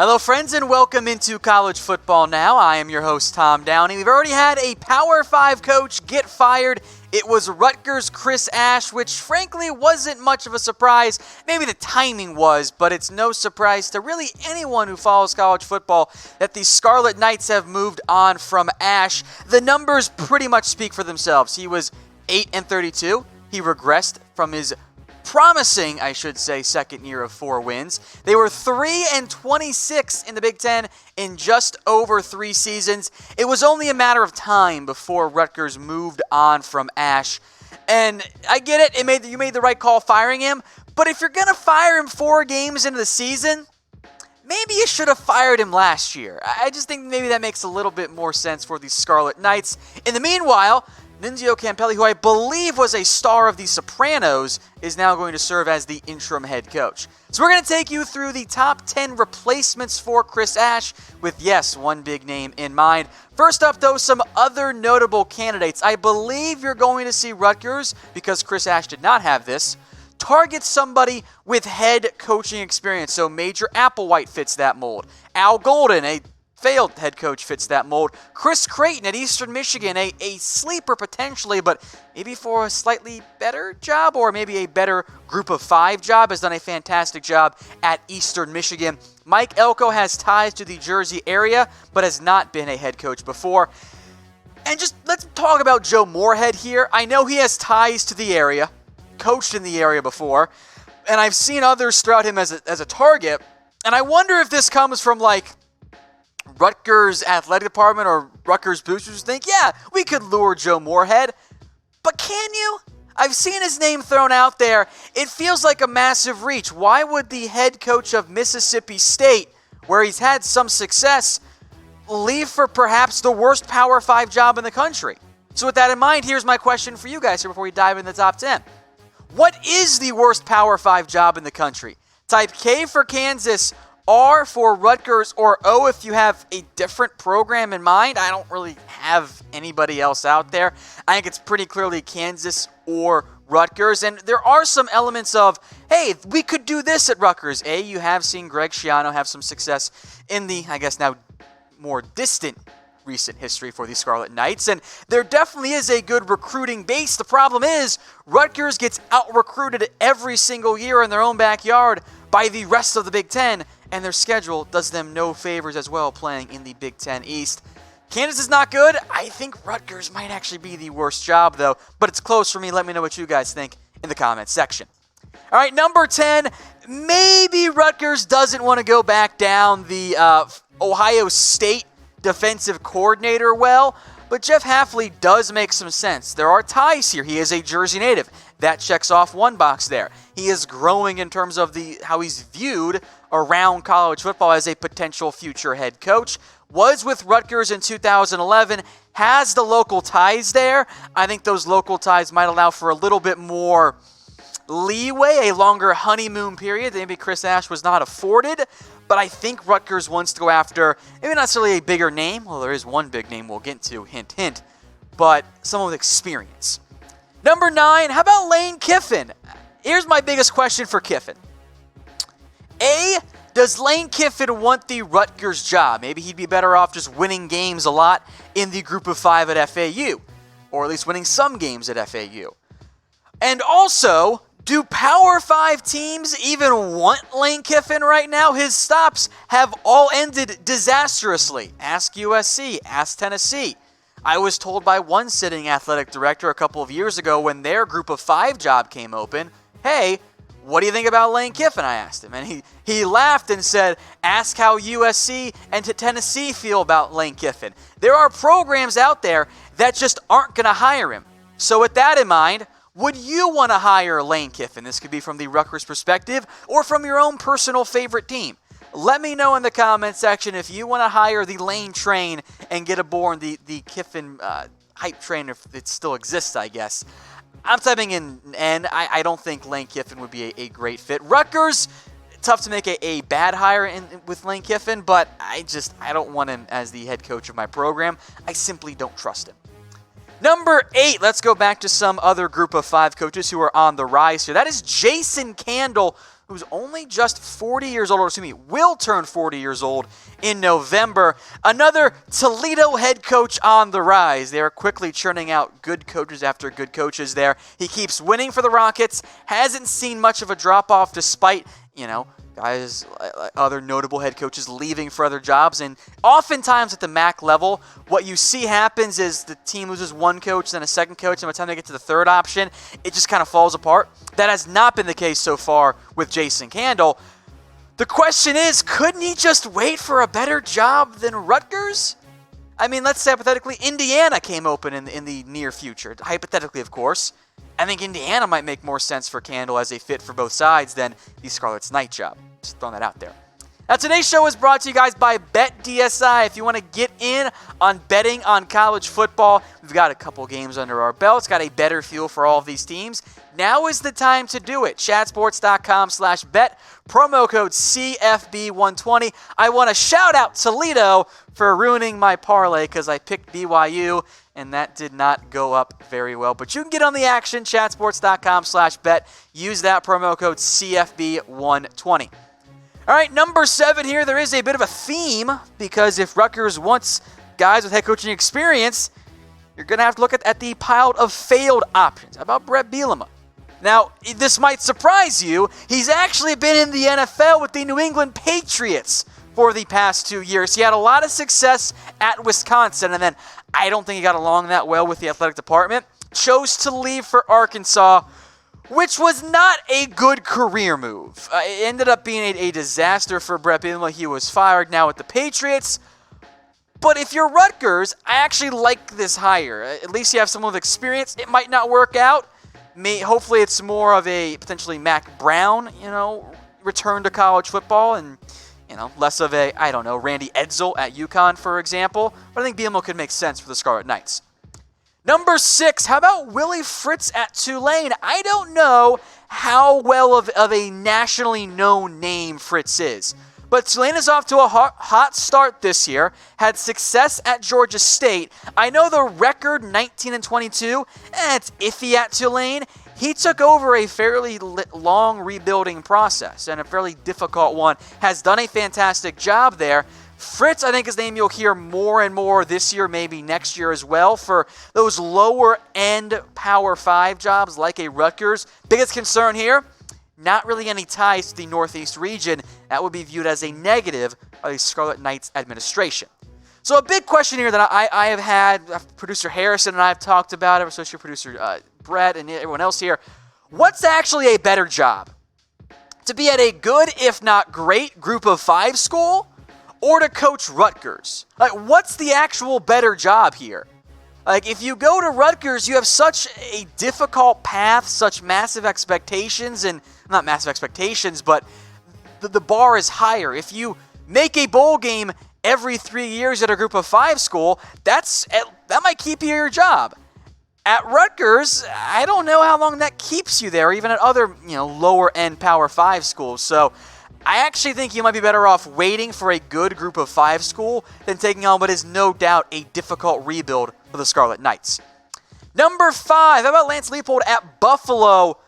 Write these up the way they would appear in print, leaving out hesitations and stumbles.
Hello friends and welcome into college football now. I am your host Tom Downey. We've already had a Power 5 coach get fired. It was Rutgers' Chris Ash, which frankly wasn't much of a surprise. Maybe the timing was, but it's no surprise to really anyone who follows college football that the Scarlet Knights have moved on from Ash. The numbers pretty much speak for themselves. He was 8-32. He regressed from his promising, I should say, second year of 4 wins. They were 3-26 in the Big Ten in just over 3 seasons. It was only a matter of time before Rutgers moved on from Ash. And I get it, you made the right call firing him, but if you're going to fire him 4 games into the season, maybe you should have fired him last year. I just think maybe that makes a little bit more sense for the Scarlet Knights. In the meanwhile, Nunzio Campelli, who I believe was a star of The Sopranos, is now going to serve as the interim head coach. So we're going to take you through the top 10 replacements for Chris Ash with, yes, one big name in mind. First up, though, some other notable candidates. I believe you're going to see Rutgers, because Chris Ash did not have this, target somebody with head coaching experience. So Major Applewhite fits that mold. Al Golden, a failed head coach, fits that mold. Chris Creighton at Eastern Michigan, a sleeper potentially, but maybe for a slightly better job or maybe a better group of 5 job, has done a fantastic job at Eastern Michigan. Mike Elko has ties to the Jersey area, but has not been a head coach before. And just let's talk about Joe Moorhead here. I know he has ties to the area, coached in the area before, and I've seen others throw out him as a target, and I wonder if this comes from like Rutgers athletic department or Rutgers boosters think, yeah, we could lure Joe Moorhead. But can you? I've seen his name thrown out there. It feels like a massive reach. Why would the head coach of Mississippi State, where he's had some success, leave for perhaps the worst Power 5 job in the country? So with that in mind, here's my question for you guys here before we dive into the top 10. What is the worst Power 5 job in the country? Type K for Kansas, R for Rutgers, or O if you have a different program in mind. I don't really have anybody else out there. I think it's pretty clearly Kansas or Rutgers. And there are some elements of, hey, we could do this at Rutgers. You have seen Greg Schiano have some success in the, I guess now, more distant recent history for the Scarlet Knights. And there definitely is a good recruiting base. The problem is Rutgers gets out-recruited every single year in their own backyard by the rest of the Big Ten, and their schedule does them no favors as well playing in the Big Ten East. Kansas is not good. I think Rutgers might actually be the worst job, though, but it's close for me. Let me know what you guys think in the comments section. All right, number 10, maybe Rutgers doesn't want to go back down the Ohio State defensive coordinator well, but Jeff Hafley does make some sense. There are ties here. He is a Jersey native. That checks off one box there. He is growing in terms of how he's viewed around college football as a potential future head coach. Was with Rutgers in 2011, has the local ties there. I think those local ties might allow for a little bit more leeway, a longer honeymoon period that maybe Chris Ash was not afforded. But I think Rutgers wants to go after, maybe not necessarily a bigger name, well, there is one big name we'll get to, hint, hint, but someone with experience. Number 9, how about Lane Kiffin? Here's my biggest question for Kiffin. Does Lane Kiffin want the Rutgers job? Maybe he'd be better off just winning games a lot in the group of 5 at FAU, or at least winning some games at FAU. And also, do Power 5 teams even want Lane Kiffin right now? His stops have all ended disastrously. Ask USC, ask Tennessee. I was told by one sitting athletic director a couple of years ago when their group of 5 job came open, hey, what do you think about Lane Kiffin? I asked him. And he laughed and said, ask how USC and Tennessee feel about Lane Kiffin. There are programs out there that just aren't going to hire him. So with that in mind, would you want to hire Lane Kiffin? This could be from the Rutgers perspective or from your own personal favorite team. Let me know in the comment section if you want to hire the Lane train and get aboard the Kiffin hype train, if it still exists, I guess. I'm typing in N. I don't think Lane Kiffin would be a great fit. Rutgers, tough to make a bad hire with Lane Kiffin, but I don't want him as the head coach of my program. I simply don't trust him. Number 8, let's go back to some other group of 5 coaches who are on the rise here. That is Jason Candle, who's only just 40 years old, or excuse me, will turn 40 years old in November. Another Toledo head coach on the rise. They're quickly churning out good coaches after good coaches there. He keeps winning for the Rockets, hasn't seen much of a drop-off despite, guys, other notable head coaches leaving for other jobs. And oftentimes at the MAC level, what you see happens is the team loses one coach, then a second coach, and by the time they get to the third option, it just kind of falls apart. That has not been the case so far with Jason Candle. The question is, couldn't he just wait for a better job than Rutgers? I mean, let's say hypothetically Indiana came open in the near future. Hypothetically, of course. I think Indiana might make more sense for Candle as a fit for both sides than the Scarlet's night job. Just throwing that out there. Now, today's show is brought to you guys by BetDSI. If you want to get in on betting on college football, we've got a couple games under our belts, got a better feel for all of these teams. Now is the time to do it. Chatsports.com/bet, promo code CFB120. I want to shout out Toledo for ruining my parlay because I picked BYU, and that did not go up very well. But you can get on the action, chatsports.com/bet. Use that promo code CFB120. All right, number 7 here, there is a bit of a theme because if Rutgers wants guys with head coaching experience, you're going to have to look at the pile of failed options. How about Bret Bielema? Now, this might surprise you. He's actually been in the NFL with the New England Patriots for the past 2 years. He had a lot of success at Wisconsin, and then I don't think he got along that well with the athletic department. Chose to leave for Arkansas, which was not a good career move. It ended up being a disaster for Bret Bielema. He was fired now with the Patriots. But if you're Rutgers, I actually like this hire. At least you have someone with experience. It might not work out. Hopefully it's more of a potentially Mac Brown, return to college football and, less of a, Randy Edsall at UConn, for example. But I think Bielema could make sense for the Scarlet Knights. Number 6, how about WILLIE FRITZ at Tulane? I don't know how well of a nationally known name Fritz is, but Tulane is off to a hot start this year, had success at Georgia State. I know the record 19-22, it's iffy at Tulane. He took over a fairly long rebuilding process and a fairly difficult one, has done a fantastic job there. Fritz, I think his name you'll hear more and more this year, maybe next year as well, for those lower-end Power 5 jobs like a Rutgers. Biggest concern here, not really any ties to the Northeast region. That would be viewed as a negative by the Scarlet Knights administration. So a big question here that I have had, producer Harrison and I have talked about it, associate producer Bret and everyone else here. What's actually a better job? To be at a good, if not great, group of 5 school? Or to coach Rutgers? What's the actual better job here? If you go to Rutgers, you have such a difficult path, such massive expectations, and not massive expectations, but the bar is higher. If you make a bowl game every 3 years at a group of 5 school, that might keep you your job. At Rutgers, I don't know how long that keeps you there, even at other, lower-end Power 5 schools. So I actually think you might be better off waiting for a good group of 5 school than taking on what is no doubt a difficult rebuild for the Scarlet Knights. Number 5, how about Lance Leipold at Buffalo?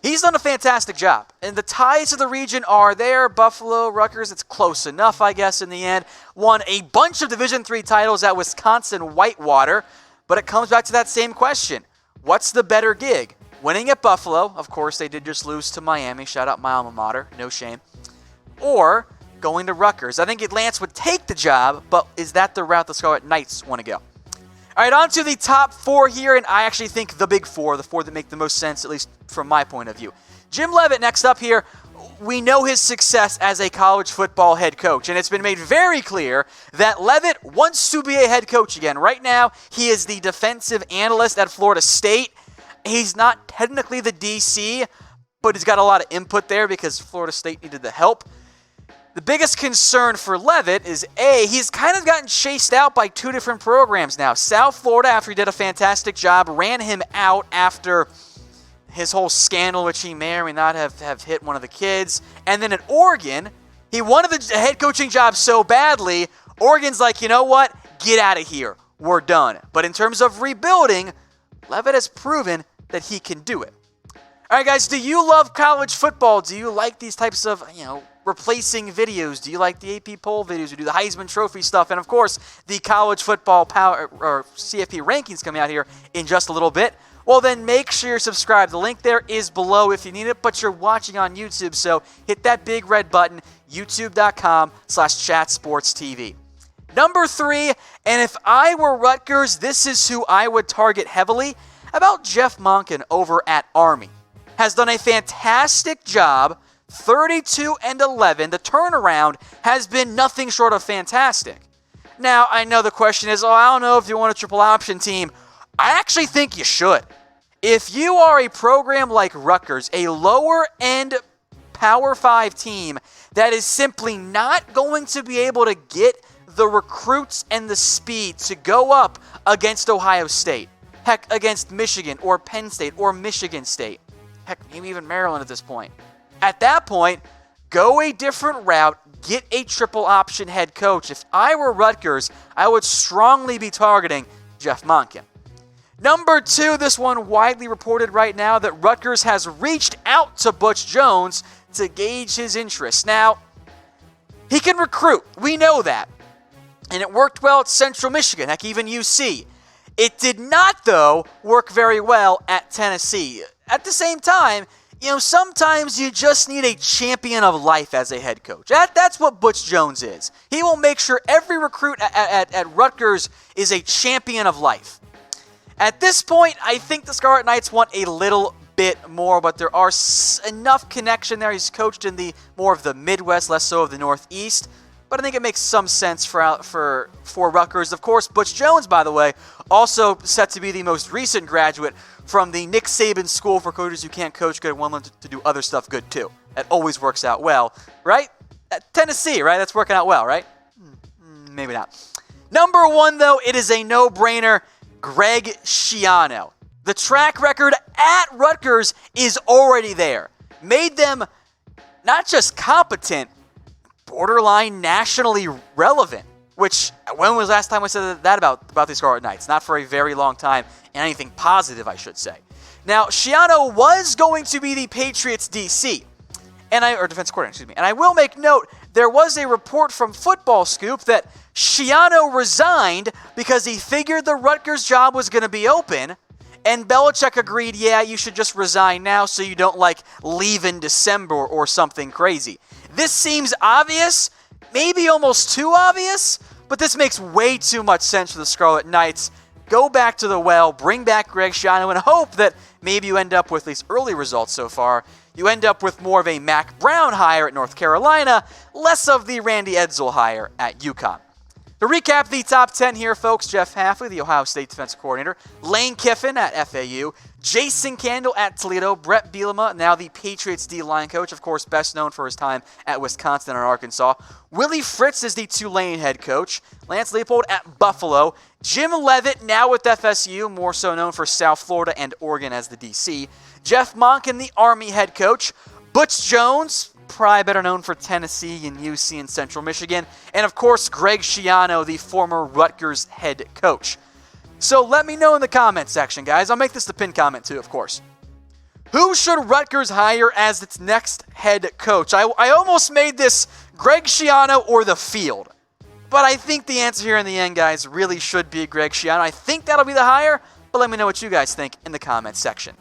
He's done a fantastic job, and the ties to the region are there. Buffalo, Rutgers, it's close enough, I guess, in the end. Won a bunch of Division III titles at Wisconsin Whitewater, but it comes back to that same question. What's the better gig? Winning at Buffalo, of course, they did just lose to Miami. Shout out my alma mater, no shame. Or going to Rutgers. I think Lance would take the job, but is that the route the Scarlet Knights want to go? All right, on to the top 4 here, and I actually think the big 4, the 4 that make the most sense, at least from my point of view. Jim Leavitt next up here. We know his success as a college football head coach, and it's been made very clear that Leavitt wants to be a head coach again. Right now, he is the defensive analyst at Florida State. He's not technically the DC, but he's got a lot of input there because Florida State needed the help. The biggest concern for Leavitt is, he's kind of gotten chased out by 2 different programs now. South Florida, after he did a fantastic job, ran him out after his whole scandal, which he may or may not have hit one of the kids. And then at Oregon, he wanted the head coaching job so badly, Oregon's like, you know what? Get out of here. We're done. But in terms of rebuilding, Leavitt has proven that he can do it. All All right, guys, do you love college football? Do you like these types of, replacing videos? Do you like the AP poll videos? Do the Heisman Trophy stuff? And, of course, the college football power or CFP rankings coming out here in just a little bit. Well, then make sure you're subscribed. The link there is below if you need it, but you're watching on YouTube, so hit that big red button, youtube.com/chatsportstv. Number 3, and if I were Rutgers, this is who I would target heavily, about Jeff Monken over at Army. Has done a fantastic job, 32-11. The turnaround has been nothing short of fantastic. Now, I know the question is, I don't know if you want a triple option team. I actually think you should. If you are a program like Rutgers, a lower-end Power 5 team that is simply not going to be able to get the recruits and the speed to go up against Ohio State, heck, against Michigan or Penn State or Michigan State, heck, maybe even Maryland at this point. At that point, go a different route, get a triple option head coach. If I were Rutgers, I would strongly be targeting Jeff Monken. Number 2, this one widely reported right now that Rutgers has reached out to Butch Jones to gauge his interest. Now, he can recruit. We know that. And it worked well at Central Michigan, heck, even UC. It did not, though, work very well at Tennessee. At the same time, sometimes you just need a champion of life as a head coach. That's what Butch Jones is. He will make sure every recruit at Rutgers is a champion of life. At this point, I think the Scarlet Knights want a little bit more, but there are enough connection there. He's coached in the more of the Midwest, less so of the Northeast. But I think it makes some sense for Rutgers. Of course, Butch Jones, by the way, also set to be the most recent graduate from the Nick Saban School for Coaches Who Can't Coach Good and Want to do other stuff good, too. That always works out well, right? At Tennessee, right? That's working out well, right? Maybe not. Number 1, though, it is a no-brainer. Greg Schiano. The track record at Rutgers is already there. Made them not just competent, borderline nationally relevant. Which, when was the last time I said that about the Scarlet Knights? Not for a very long time, and anything positive, I should say. Now, Schiano was going to be the Patriots DC, or defense coordinator, and I will make note, there was a report from Football Scoop that Schiano resigned because he figured the Rutgers job was going to be open, and Belichick agreed, yeah, you should just resign now so you don't, leave in December or something crazy. This seems obvious, maybe almost too obvious, but this makes way too much sense for the Scarlet Knights. Go back to the well, bring back Greg Schiano, and hope that maybe you end up with these early results so far. You end up with more of a Mac Brown hire at North Carolina, less of the Randy Edsall hire at UConn. To recap the top 10 here, folks, Jeff Hafley, the Ohio State defensive coordinator, Lane Kiffin at FAU, Jason Candle at Toledo, Bret Bielema, now the Patriots D-line coach, of course, best known for his time at Wisconsin and Arkansas. WILLIE FRITZ is the Tulane head coach, Lance Leipold at Buffalo, Jim Leavitt, now with FSU, more so known for South Florida and Oregon as the DC, Jeff Monken, the Army head coach, Butch Jones, probably better known for Tennessee and UC and Central Michigan, and of course Greg Schiano, the former Rutgers head coach. So let me know in the comment section, guys. I'll make this the pinned comment too, of course. Who should Rutgers hire as its next head coach? I almost made this Greg Schiano or the field, but I think the answer here in the end, guys, really should be Greg Schiano. I think that'll be the hire, but let me know what you guys think in the comment section.